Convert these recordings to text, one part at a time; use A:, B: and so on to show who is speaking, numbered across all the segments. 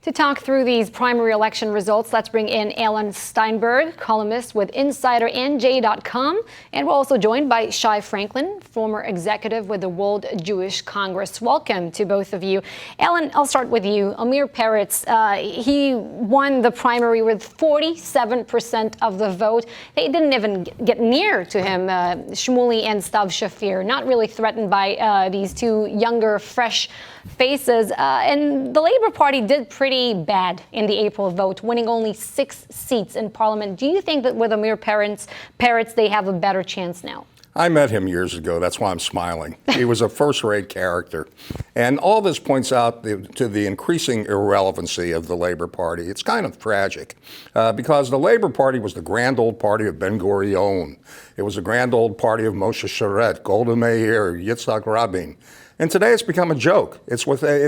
A: To talk through these primary election results, let's bring in Alan Steinberg, columnist with InsiderNJ.com. And we're also joined by Shai Franklin, former executive with the World Jewish Congress. Welcome to both of you. Alan, I'll start with you. Amir Peretz, he won the primary with 47% of the vote. They didn't even get near to him, Shmuley and Stav Shafir, not really threatened by these two younger, fresh faces. And the Labour Party did pretty bad in the April vote, winning only 6 seats in Parliament. Do you think that with Amir Peretz, they have a better chance now?
B: I met him years ago. That's why I'm smiling. He was a first-rate character. And all this points out to the increasing irrelevancy of the Labour Party. It's kind of tragic because the Labour Party was the grand old party of Ben-Gurion. It was the grand old party of Moshe Sharett, Golda Meir, Yitzhak Rabin. And today it's become a joke. It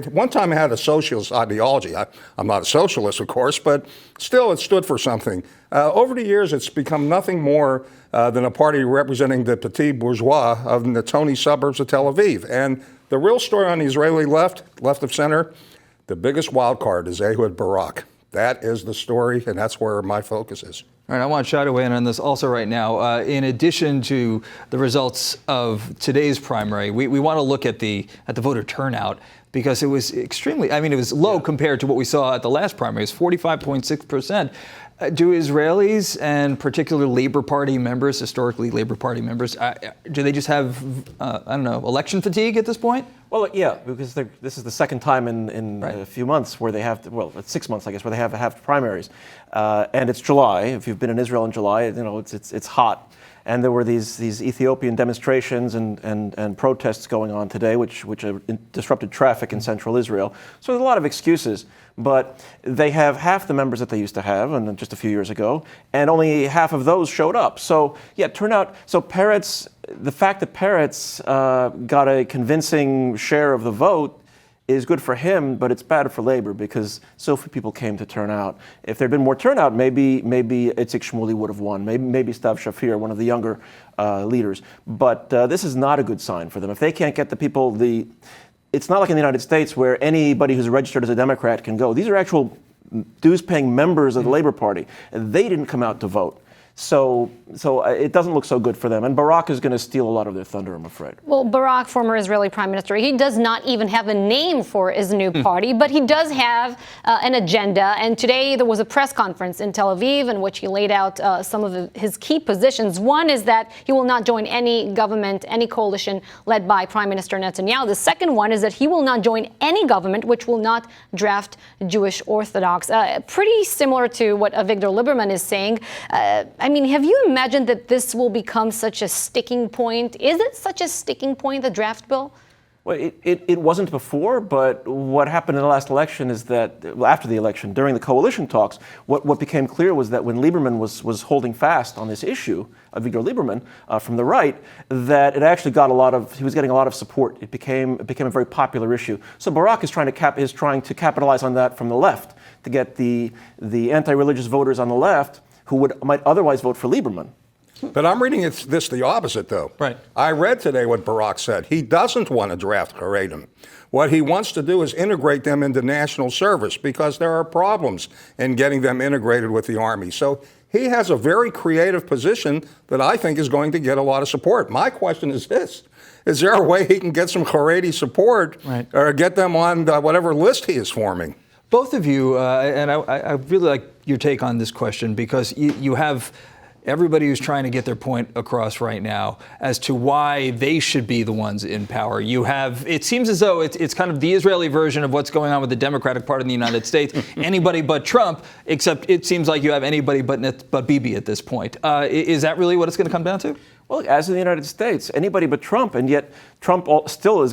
B: one time it had a socialist ideology. I'm not a socialist, of course, but still it stood for something. Over the years, it's become nothing more than a party representing the petit bourgeois of the Tony suburbs of Tel Aviv. And the real story on the Israeli left of center, the biggest wild card is Ehud Barak. That is the story, and that's where my focus is.
C: All right, I want Shai to weigh in on this also right now. In addition to the results of today's primary, we want to look at the voter turnout because it was extremely, it was low compared to what we saw at the last primary. It's 45.6%. Do Israelis and particular Labour Party members, historically Labour Party members, do they just have, election fatigue at this point?
D: Well, yeah, because this is the second time in a few months where they have, it's 6 months, I guess, where they have primaries. And it's July. If you've been in Israel in July, it's hot. And there were these Ethiopian demonstrations and protests going on today, which disrupted traffic in central Israel. So there's a lot of excuses. But they have half the members that they used to have, and just a few years ago, and only half of those showed up. So yeah, turnout. So Peretz, the fact that Peretz got a convincing share of the vote is good for him, but it's bad for Labour because so few people came to turn out. If there'd been more turnout, maybe Itzik Shmuley would have won. Maybe Stav Shafir, one of the younger leaders. But this is not a good sign for them. If they can't get the people, it's not like in the United States where anybody who's registered as a Democrat can go. These are actual dues-paying members of the Labour Party. They didn't come out to vote. So it doesn't look so good for them. And Barak is going to steal a lot of their thunder, I'm afraid.
A: Well, Barak, former Israeli prime minister, he does not even have a name for his new party, but he does have an agenda. And today there was a press conference in Tel Aviv in which he laid out some of his key positions. One is that he will not join any government, any coalition led by Prime Minister Netanyahu. The second one is that he will not join any government which will not draft Jewish Orthodox. Pretty similar to what Avigdor Lieberman is saying. Have you imagined that this will become such a sticking point? Is it such a sticking point, the draft bill?
D: Well, it wasn't before, but what happened in the last election is that, after the election, during the coalition talks, what became clear was that when Lieberman was holding fast on this issue, Avigdor Lieberman, from the right, that it actually he was getting a lot of support. It became a very popular issue. So Barak is trying to capitalize on that from the left, to get the anti-religious voters on the left who might otherwise vote for Lieberman.
B: But I'm reading this the opposite, though.
C: Right.
B: I read today what Barak said. He doesn't want to draft Haredim. What he wants to do is integrate them into national service because there are problems in getting them integrated with the army. So he has a very creative position that I think is going to get a lot of support. My question is this. Is there a way he can get some Haredi support or get them on whatever list he is forming?
C: Both of you, and I really like your take on this question because you have everybody who's trying to get their point across right now as to why they should be the ones in power. You have, it seems as though it's kind of the Israeli version of what's going on with the Democratic Party in the United States. Anybody but Trump, except it seems like you have anybody but Bibi at this point. Is that really what it's going to come down to?
D: Well, as in the United States, anybody but Trump, and yet Trump still is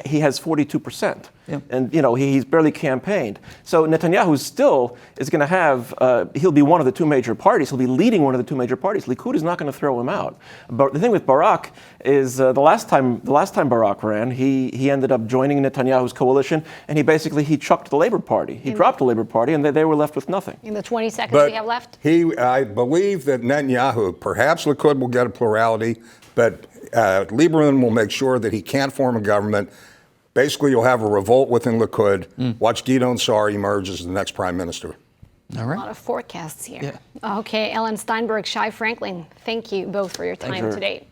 D: he has 42%. Yeah. And, he's barely campaigned. So Netanyahu still is going to have, he'll be one of the two major parties. He'll be leading one of the two major parties. Likud is not going to throw him out. But the thing with Barak is the last time Barak ran, he ended up joining Netanyahu's coalition, and he chucked the Labor Party. He dropped the Labor Party, and they were left with nothing.
A: In the 20 seconds we have left?
B: I believe that Netanyahu, perhaps Likud will get a plurality, but Lieberman will make sure that he can't form a government. Basically, you'll have a revolt within Likud. Watch Gidon Saar emerge as the next prime minister.
C: All
A: A
C: right.
A: lot of forecasts here.
C: Yeah.
A: Okay, Ellen Steinberg, Shai Franklin, thank you both for your time
D: Thanks,
A: today.